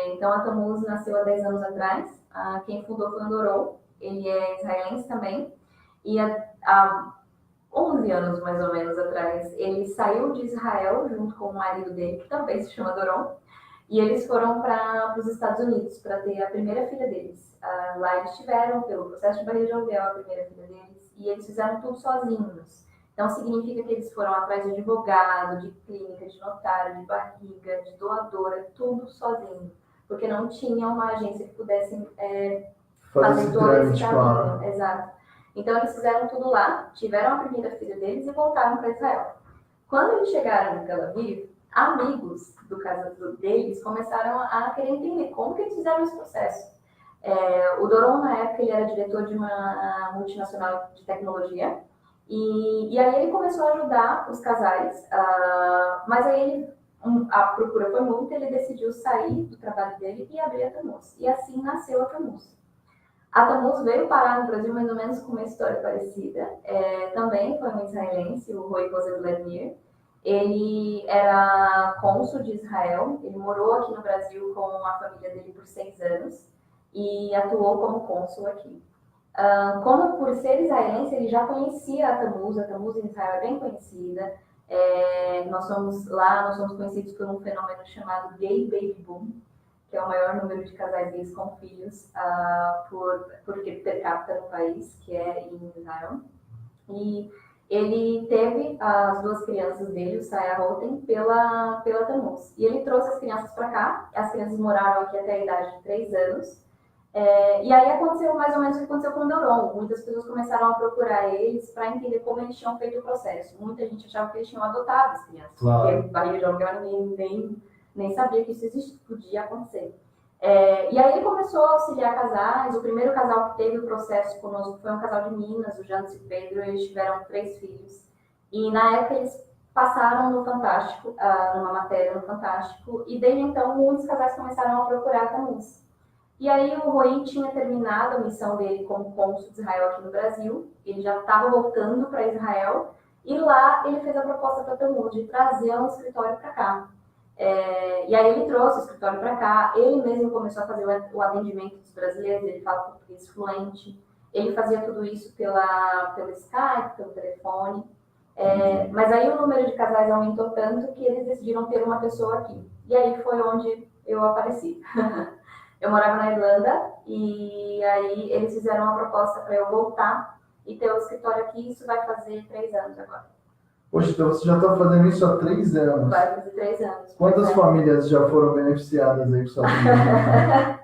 Então, a Tammuz nasceu há 10 anos atrás. Quem fundou foi o Doron, ele é israelense também, e há 11 anos, mais ou menos, atrás, ele saiu de Israel junto com o marido dele, que também se chama Doron, e eles foram para os Estados Unidos para ter a primeira filha deles. Lá eles tiveram, pelo processo de barriga de aluguel, a primeira filha deles, e eles fizeram tudo sozinhos. Então, significa que eles foram atrás de advogado, de clínica, de notário, de barriga, de doadora, tudo sozinho, porque não tinha uma agência que pudesse fazer todo esse caminho. Claro. Exato. Então, eles fizeram tudo lá, tiveram a primeira filha deles e voltaram para Israel. Quando eles chegaram em Tel Aviv, amigos do caso deles começaram a querer entender como que eles fizeram esse processo. O Doron, na época, ele era diretor de uma multinacional de tecnologia, e aí ele começou a ajudar os casais, mas aí a procura foi muita, ele decidiu sair do trabalho dele e abrir a Tammuz. E assim nasceu a Tammuz. A Tammuz veio parar no Brasil mais ou menos com uma história parecida. Também foi um israelense, o Roy Rosenblatt. Ele era cônsul de Israel, ele morou aqui no Brasil com a família dele por 6 anos e atuou como cônsul aqui. Como por ser israelense, ele já conhecia a Tammuz em Israel é bem conhecida. Nós somos conhecidos por um fenômeno chamado Gay Baby Boom, que é o maior número de casais gays com filhos por per capita no país, que é em Israel. E ele teve as 2 crianças dele, o Saya Rotem, pela Tammuz. E ele trouxe as crianças para cá, as crianças moraram aqui até a idade de 3 anos. E aí aconteceu mais ou menos o que aconteceu com o Doron. Muitas pessoas começaram a procurar eles para entender como eles tinham feito o processo. Muita gente achava que eles tinham adotado as crianças, porque barriga de aluguel ninguém nem sabia que isso podia acontecer. E aí ele começou a auxiliar casais. O primeiro casal que teve o processo conosco foi um casal de Minas, o Janus e o Pedro. Eles tiveram 3 filhos. E na época eles passaram no Fantástico, numa matéria no Fantástico. E desde então muitos casais começaram a procurar Tammuz. E aí o Roy tinha terminado a missão dele como cônsul de Israel aqui no Brasil. Ele já estava voltando para Israel. E lá ele fez a proposta para Tammuz de trazer um escritório para cá. E aí ele trouxe o escritório para cá, ele mesmo começou a fazer o atendimento dos brasileiros, ele fala português fluente, ele fazia tudo isso pelo Skype, pelo telefone, mas aí o número de casais aumentou tanto que eles decidiram ter uma pessoa aqui. E aí foi onde eu apareci. Eu morava na Irlanda e aí eles fizeram uma proposta para eu voltar e ter o escritório aqui, isso vai fazer 3 anos agora. Poxa, então você já está fazendo isso há 3 anos. Vai fazer 3 anos. Quantas famílias já foram beneficiadas aí com sua vida?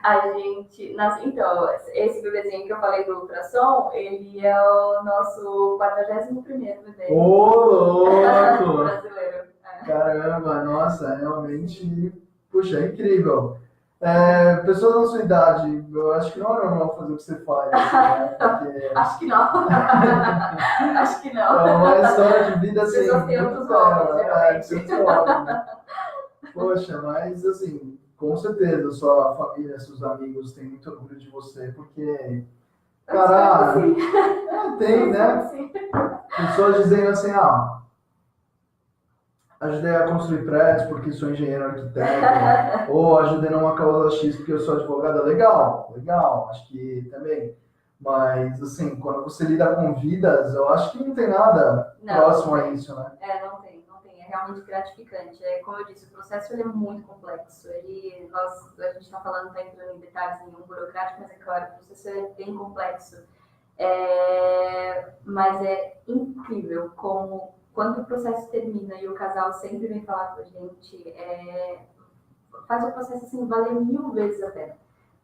A gente... Então, esse bebezinho que eu falei do ultrassom, ele é o nosso 41º bebê. Ô, louco! Brasileiro. Caramba, nossa, realmente... Puxa, é incrível. Pessoas da sua idade, eu acho que não é normal fazer o que você faz. Né? Porque... Acho que não. Acho que não. É uma história de vida assim. Pessoas têm outros hobbies, né? Poxa, mas assim, com certeza, sua família, seus amigos têm muito orgulho de você, porque. Caralho, tem, né? Pessoas dizendo assim, ajudei a construir prédios porque sou engenheiro arquiteto, ou ajudei numa causa X porque eu sou advogada. Legal, acho que também. Mas, assim, quando você lida com vidas, eu acho que não tem nada próximo a isso, né? Não tem. É realmente gratificante. Como eu disse, o processo ele é muito complexo. A gente está falando, está entrando em detalhes nenhum burocrático, mas é claro, o processo é bem complexo. Mas é incrível como, quando o processo termina e o casal sempre vem falar com a gente, faz o processo assim, valer 1000 vezes a pena.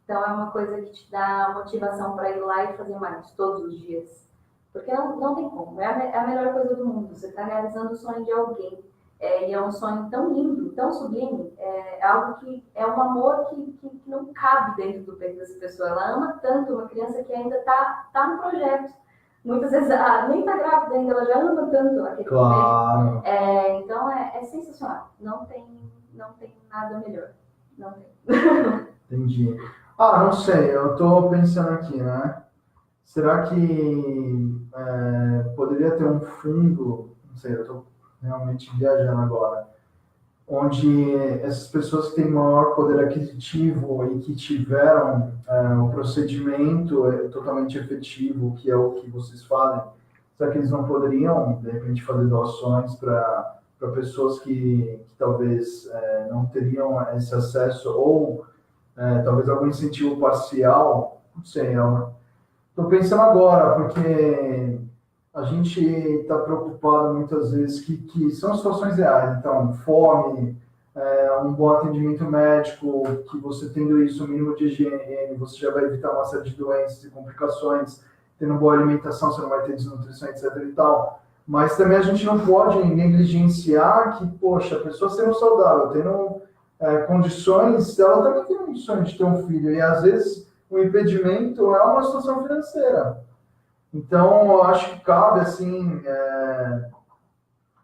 Então é uma coisa que te dá motivação para ir lá e fazer mais todos os dias. Porque não tem como. É a melhor coisa do mundo. Você está realizando o sonho de alguém. E é um sonho tão lindo, tão sublime. É algo que é um amor que não cabe dentro do peito dessa pessoa. Ela ama tanto uma criança que ainda está no projeto. Muitas vezes nem está grávida ainda, ela já ama tanto aquele claro. bebê. Então é sensacional. Não tem nada melhor. Não tem. Entendi. Não sei, eu estou pensando aqui, né? Será que poderia ter um fundo, não sei, eu estou realmente viajando agora, onde essas pessoas que têm maior poder aquisitivo e que tiveram um procedimento totalmente efetivo, que é o que vocês fazem, será que eles não poderiam, de repente, fazer doações para pessoas que talvez não teriam esse acesso ou talvez algum incentivo parcial? Não sei, estou pensando agora, porque a gente está preocupado muitas vezes que são situações reais. Então, fome, um bom atendimento médico, que você tendo isso, o mínimo de higiene, você já vai evitar uma série de doenças e complicações. Tendo boa alimentação, você não vai ter desnutrição, etc. e tal. Mas também a gente não pode negligenciar que, poxa, a pessoa sendo saudável, tendo condições, ela também tem condições de ter um filho. E às vezes o impedimento é uma situação financeira. Então, eu acho que cabe, assim,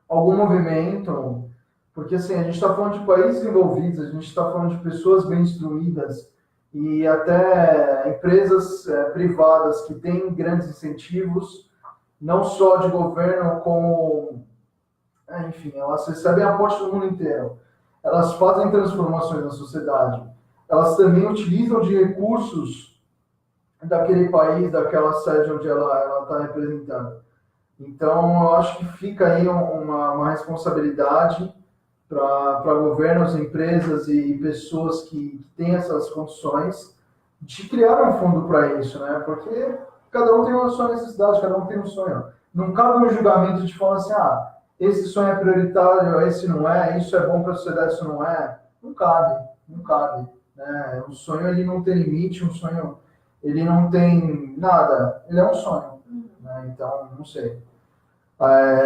algum movimento, porque, assim, a gente está falando de países envolvidos, a gente está falando de pessoas bem instruídas e até empresas privadas que têm grandes incentivos, não só de governo, como, enfim, elas recebem aporte do mundo inteiro. Elas fazem transformações na sociedade. Elas também utilizam de recursos daquele país, daquela sede onde ela está representando. Então, eu acho que fica aí uma responsabilidade para governos, empresas e pessoas que têm essas condições de criar um fundo para isso, né? Porque cada um tem uma sua necessidade, cada um tem um sonho. Não cabe um julgamento de falar assim, esse sonho é prioritário, esse não é, isso é bom para a sociedade, isso não é. Não cabe. Né? Um sonho, ele não tem limite, um sonho, ele não tem nada, ele é um sonho. Né? Então, não sei.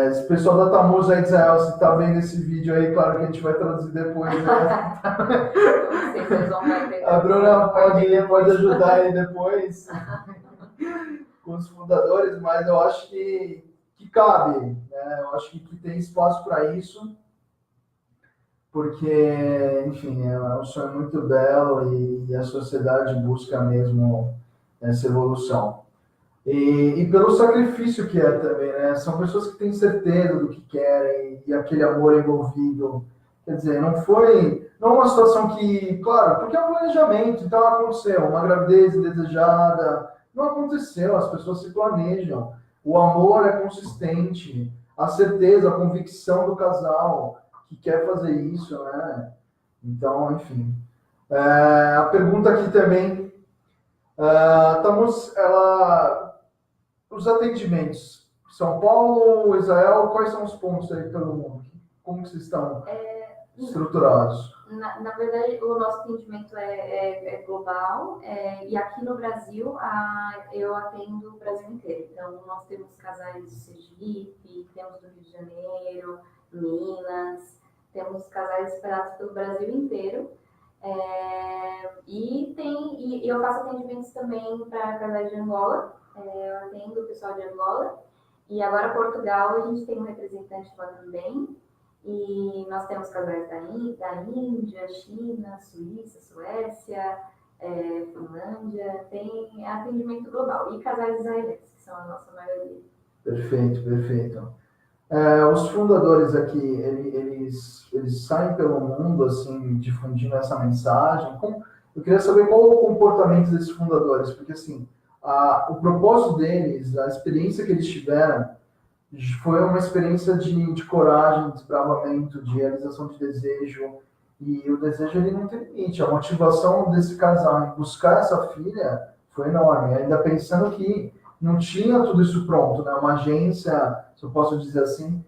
Esse pessoal da Tammuz aí de Israel, se tá vendo esse vídeo aí, claro que a gente vai traduzir depois, né? Não sei se eles vão entender. A Bruna pode ajudar aí depois com os fundadores, mas eu acho que cabe, né? Eu acho que tem espaço para isso, porque, enfim, é um sonho muito belo e a sociedade busca mesmo essa evolução. E pelo sacrifício que é também, né? São pessoas que têm certeza do que querem e aquele amor envolvido. Quer dizer, não uma situação que, claro, porque é um planejamento, então aconteceu, uma gravidez indesejada, não aconteceu, as pessoas se planejam. O amor é consistente, a certeza, a convicção do casal que quer fazer isso, né? Então, enfim. A pergunta aqui também, os atendimentos, São Paulo, Israel, quais são os pontos aí pelo mundo? Como que vocês estão estruturados? Na verdade, o nosso atendimento é global, e aqui no Brasil, eu atendo o Brasil inteiro. Então, nós temos casais de Sergipe, temos do Rio de Janeiro, Minas, temos casais espalhados pelo Brasil inteiro. E eu faço atendimentos também para casais de Angola, eu atendo o pessoal de Angola, e agora Portugal a gente tem um representante lá também, e nós temos casais da Índia, China, Suíça, Suécia, Finlândia, tem atendimento global, e casais israelenses, que são a nossa maioria. Perfeito, perfeito. Os fundadores aqui, eles saem pelo mundo, assim, difundindo essa mensagem. Eu queria saber qual é o comportamento desses fundadores, porque, assim, o propósito deles, a experiência que eles tiveram, foi uma experiência de coragem, de desbravamento, de realização de desejo, e o desejo ele não tem limite. A motivação desse casal em buscar essa filha foi enorme, ainda pensando que não tinha tudo isso pronto, né? Uma agência, se eu posso dizer assim,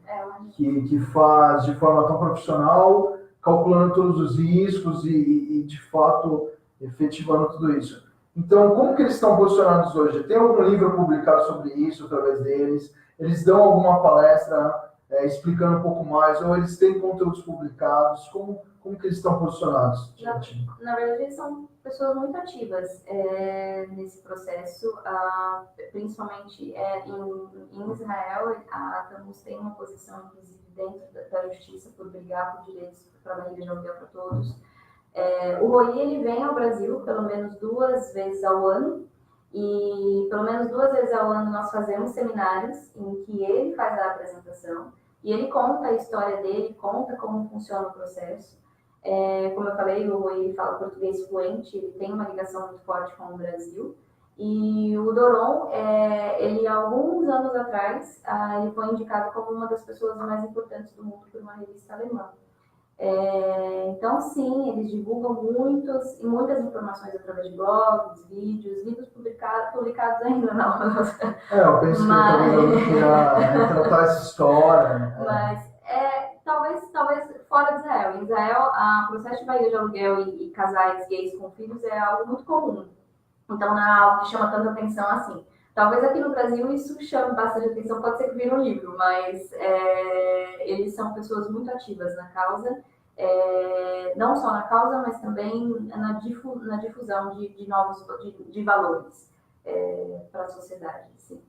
que faz de forma tão profissional, calculando todos os riscos e de fato efetivando tudo isso. Então, como que eles estão posicionados hoje? Tem algum livro publicado sobre isso através deles? Eles dão alguma palestra explicando um pouco mais? Ou eles têm conteúdos publicados? Como que eles estão posicionados? Na verdade, eles são pessoas muito ativas nesse processo, principalmente em Israel. A Tammuz tem uma posição, inclusive, dentro da justiça por brigar por direitos para a rede de aluguel para todos. O Roi, ele vem ao Brasil pelo menos 2 vezes ao ano, e pelo menos 2 vezes ao ano nós fazemos seminários em que ele faz a apresentação e ele conta a história dele, conta como funciona o processo. Como eu falei, o Rui fala português fluente, ele tem uma ligação muito forte com o Brasil. E o Doron, ele há alguns anos atrás, ele foi indicado como uma das pessoas mais importantes do mundo por uma revista alemã. Então, sim, eles divulgam muitas informações através de blogs, vídeos publicados ainda não. Eu penso que talvez alguém queira tratar essa história. Né? Mas, talvez fora de Israel. Em Israel, o processo de barriga de aluguel e casais gays com filhos é algo muito comum. Então, não é algo que chama tanta atenção assim. Talvez aqui no Brasil isso chame bastante atenção, pode ser que vire um livro, mas eles são pessoas muito ativas na causa, não só na causa, mas também na difusão de novos valores para a sociedade. Sim.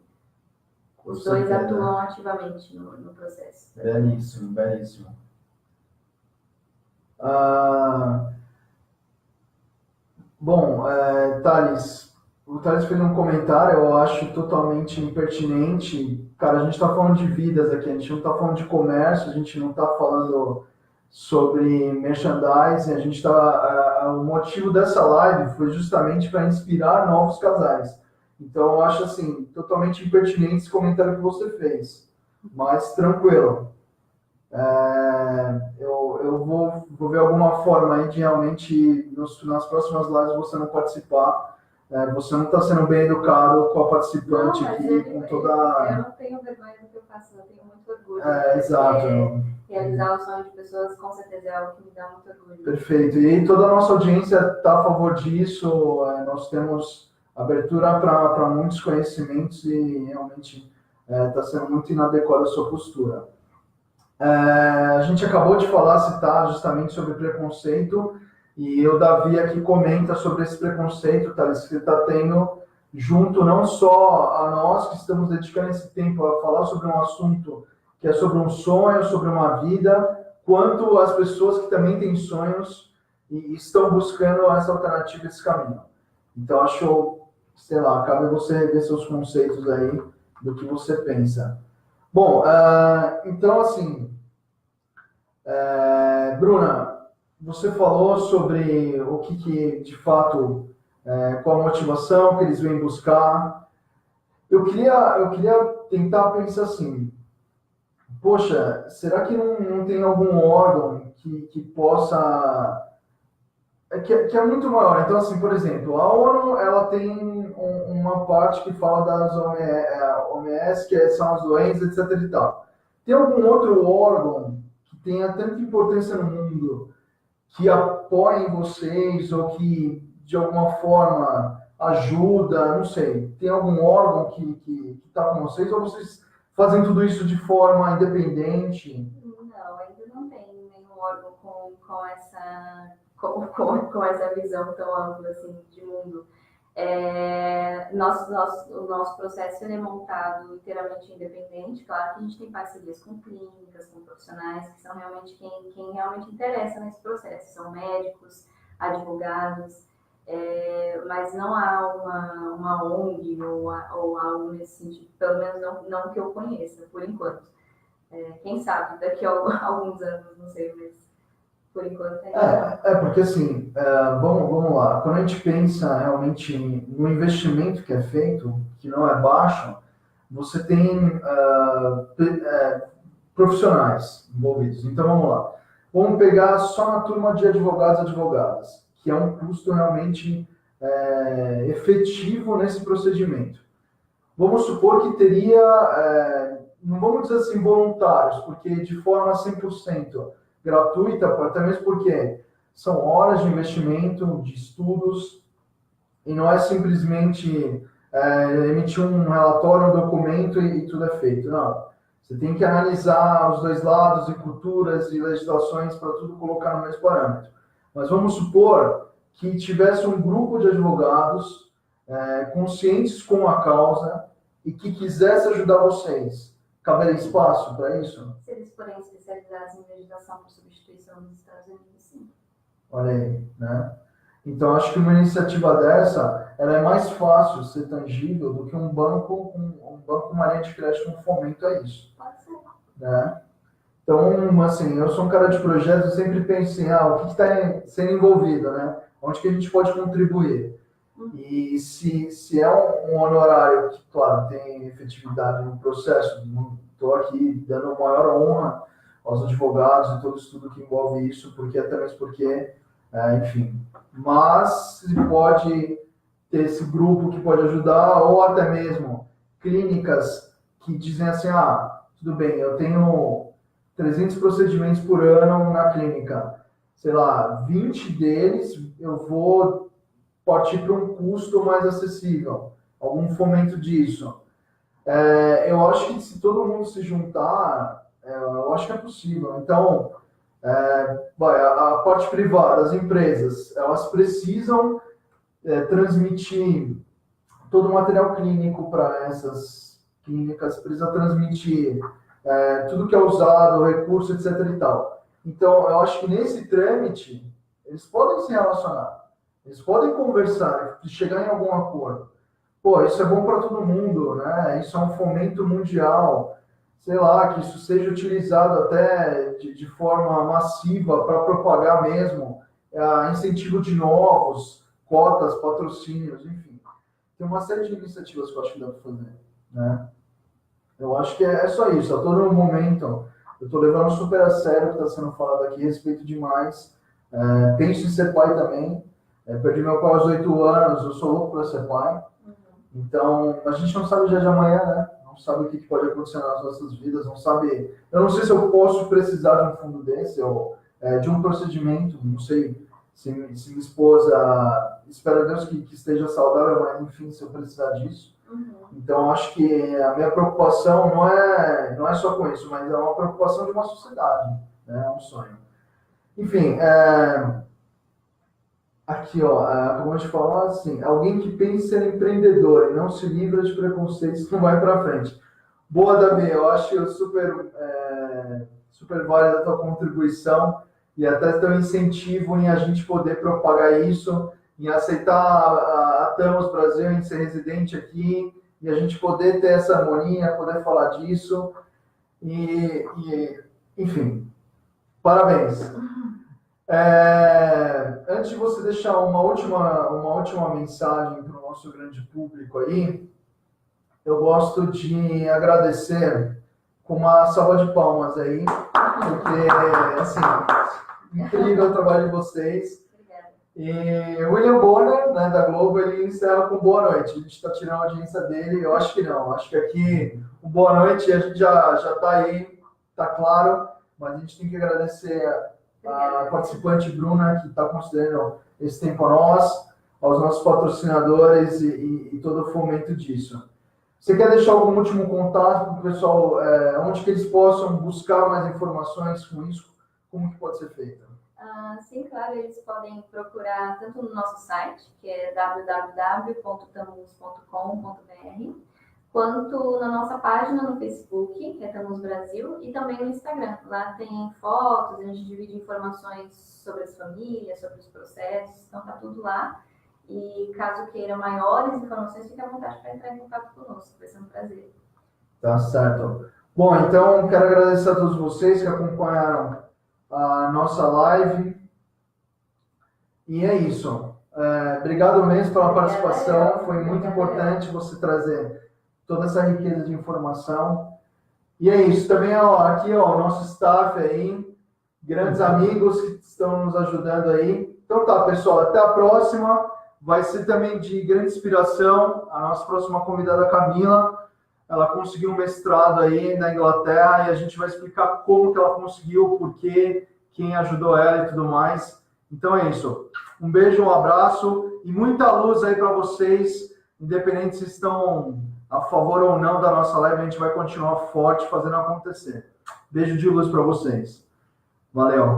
Os dois atuam ativamente no processo. Belíssimo, belíssimo. Bom, Thales, o Thales fez um comentário, eu acho totalmente impertinente. Cara, a gente está falando de vidas aqui, a gente não está falando de comércio, a gente não está falando sobre merchandising, o motivo dessa live foi justamente para inspirar novos casais. Então, eu acho assim, totalmente impertinente esse comentário que você fez, mas tranquilo. Eu vou ver alguma forma aí de realmente, nas próximas lives, você não participar. Você não está sendo bem educado com a participante aqui, com toda... Eu não tenho vergonha do que eu faço, eu tenho muito orgulho. Exato. Realizar o sonho de pessoas, com certeza, é algo que me dá muito orgulho. Perfeito. E toda a nossa audiência está a favor disso. Nós temos abertura para muitos conhecimentos e realmente está sendo muito inadequada a sua postura. A gente acabou de citar justamente sobre preconceito, e o Davi aqui comenta sobre esse preconceito, Thales, que está tendo junto não só a nós que estamos dedicando esse tempo a falar sobre um assunto que é sobre um sonho, sobre uma vida, quanto as pessoas que também têm sonhos e estão buscando essa alternativa, esse caminho. Então, acho, sei lá, cabe você rever seus conceitos aí do que você pensa. Bom, então, assim, Bruna, você falou sobre o que de fato, qual a motivação que eles vêm buscar. Eu queria tentar pensar assim, poxa, será que não tem algum órgão que possa... que é muito maior. Então, assim, por exemplo, a ONU, ela tem uma parte que fala das OMS, que são as doenças, etc. e tal. Tem algum outro órgão que tenha tanta importância no mundo, que apoie vocês, ou que, de alguma forma, ajuda, não sei. Tem algum órgão que está com vocês, ou vocês fazem tudo isso de forma independente? Não, ainda não tem nenhum órgão com essa visão tão ampla assim, de mundo. O nosso processo é montado inteiramente independente. Claro que a gente tem parcerias com clínicas, com profissionais que são realmente quem realmente interessa nesse processo. São médicos, advogados, mas não há uma ONG ou algo nesse sentido, pelo menos não que eu conheça, por enquanto. Quem sabe, daqui a alguns anos, não sei, mas por enquanto porque assim, vamos lá, quando a gente pensa realmente no investimento que é feito, que não é baixo, você tem profissionais envolvidos. Então vamos lá, vamos pegar só na turma de advogados e advogadas, que é um custo realmente efetivo nesse procedimento. Vamos supor que teria, não vamos dizer assim voluntários, porque de forma 100% gratuita, até mesmo porque são horas de investimento, de estudos, e não é simplesmente emitir um relatório, um documento e tudo é feito. Não. Você tem que analisar os dois lados e culturas e legislações para tudo colocar no mesmo parâmetro. Mas vamos supor que tivesse um grupo de advogados conscientes com a causa e que quisesse ajudar vocês. Caberia espaço para isso? Se eles forem especializados em legislação por substituição nos Estados Unidos, sim. Olha aí, né? Então, acho que uma iniciativa dessa, ela é mais fácil ser tangível do que um banco, uma linha de crédito com fomento a isso. Pode ser. Né? Então, assim, eu sou um cara de projetos, eu sempre penso em, o que está sendo envolvido, né? Onde que a gente pode contribuir? E se é um honorário que, claro, tem efetividade no processo, estou aqui dando a maior honra aos advogados e todo estudo que envolve isso, até mesmo porque, enfim. Mas se pode ter esse grupo que pode ajudar, ou até mesmo clínicas que dizem assim, tudo bem, eu tenho 300 procedimentos por ano na clínica, sei lá, 20 deles eu vou partir para um custo mais acessível, algum fomento disso. Eu acho que se todo mundo se juntar, eu acho que é possível. Então, a parte privada, as empresas, elas precisam transmitir todo o material clínico para essas clínicas, precisa transmitir tudo que é usado, recurso, etc. e tal. Então, eu acho que nesse trâmite, eles podem se relacionar. Eles podem conversar, chegar em algum acordo. Pô, isso é bom para todo mundo, né? Isso é um fomento mundial. Sei lá, que isso seja utilizado até de forma massiva para propagar mesmo incentivo de novos, cotas, patrocínios, enfim. Tem uma série de iniciativas que eu acho que dá para fazer, né? Eu acho que é só isso. A todo momento, eu estou levando super a sério o que está sendo falado aqui, respeito demais. Penso em ser pai também. Perdi meu pai aos 8 anos, eu sou louco para ser pai. Então, a gente não sabe o dia de amanhã, né? Não sabe o que pode acontecer nas nossas vidas, não sabe... Eu não sei se eu posso precisar de um fundo desse, ou de um procedimento, não sei se minha esposa... Espero a Deus que esteja saudável, mas enfim, se eu precisar disso. Então, acho que a minha preocupação não é só com isso, mas é uma preocupação de uma sociedade, né? É um sonho. Enfim, aqui, ó, como a gente falou, assim, alguém que pensa em ser empreendedor e não se livra de preconceitos não vai para frente. Boa, Davi, eu acho super válida a tua contribuição e até teu incentivo em a gente poder propagar isso, em aceitar a Tamos Brasil, em ser residente aqui, e a gente poder ter essa harmonia, poder falar disso, enfim, parabéns. Antes de você deixar uma última mensagem para o nosso grande público aí, eu gosto de agradecer com uma salva de palmas aí, porque, assim, incrível o trabalho de vocês. Obrigada. E o William Bonner, né, da Globo, ele encerra com boa noite. A gente está tirando a audiência dele, eu acho que não. Acho que aqui, o boa noite, a gente já está aí, está claro, mas a gente tem que agradecer a participante Bruna, que está considerando esse tempo a nós, aos nossos patrocinadores e todo o fomento disso. Você quer deixar algum último contato para o pessoal, onde que eles possam buscar mais informações com isso? Como que pode ser feito? Sim, claro, eles podem procurar tanto no nosso site, que é www.tamus.com.br, quanto na nossa página no Facebook, que é Tamus Brasil, e também no Instagram. Lá tem fotos, a gente divide informações sobre as famílias, sobre os processos, então tá tudo lá. E caso queira maiores informações, fique à vontade para entrar em contato conosco, vai ser um prazer. Tá certo. Bom, então quero agradecer a todos vocês que acompanharam a nossa live. E é isso. Obrigado mesmo pela participação. Foi muito importante você trazer toda essa riqueza de informação. E é isso. Também, aqui, o nosso staff aí, grandes amigos que estão nos ajudando aí. Então tá, pessoal, até a próxima. Vai ser também de grande inspiração a nossa próxima convidada, Camila. Ela conseguiu um mestrado aí na Inglaterra e a gente vai explicar como que ela conseguiu, por quê, quem ajudou ela e tudo mais. Então é isso. Um beijo, um abraço e muita luz aí para vocês, independente se estão a favor ou não da nossa live, a gente vai continuar forte fazendo acontecer. Beijo de luz para vocês. Valeu.